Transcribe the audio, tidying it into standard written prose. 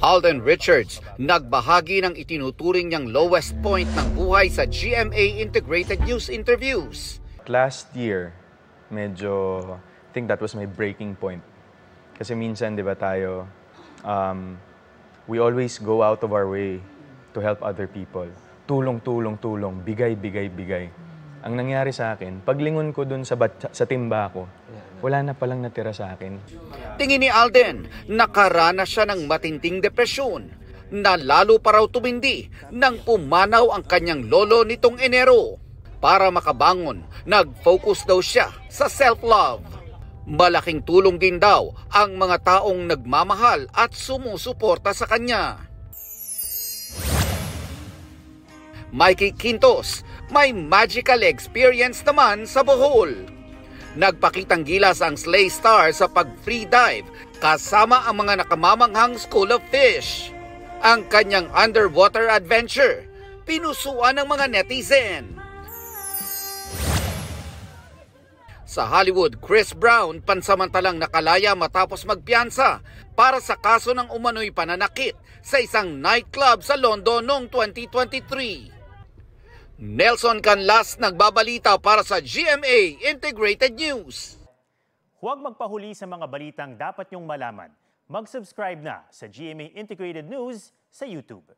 Alden Richards nagbahagi ng itinuturing niyang lowest point ng buhay sa GMA Integrated News interviews. Last year, medyo, I think that was my breaking point. Kasi minsan, di ba tayo, we always go out of our way to help other people. Tulong, bigay. Ang nangyari sa akin, paglingon ko dun sa timba ko, wala na palang natira sa akin. Tingin ni Alden, nakaranas siya ng matinding depresyon na lalo pa raw tumindi nang pumanaw ang kanyang lolo nitong Enero. Para makabangon, nag-focus daw siya sa self-love. Malaking tulong din daw ang mga taong nagmamahal at sumusuporta sa kanya. Mikey Quintos, may magical experience naman sa Bohol. Nagpakitang gilas ang Slay Star sa pag-free dive kasama ang mga nakamamanghang School of Fish. Ang kanyang underwater adventure, pinusuan ng mga netizen. Sa Hollywood, Chris Brown pansamantalang nakalaya matapos magpiyansa para sa kaso ng umano'y pananakit sa isang nightclub sa London noong 2023. Nelson Canlas nagbabalita para sa GMA Integrated News. Huwag magpahuli sa mga balitang dapat niyong malaman. Mag-subscribe na sa GMA Integrated News sa YouTube.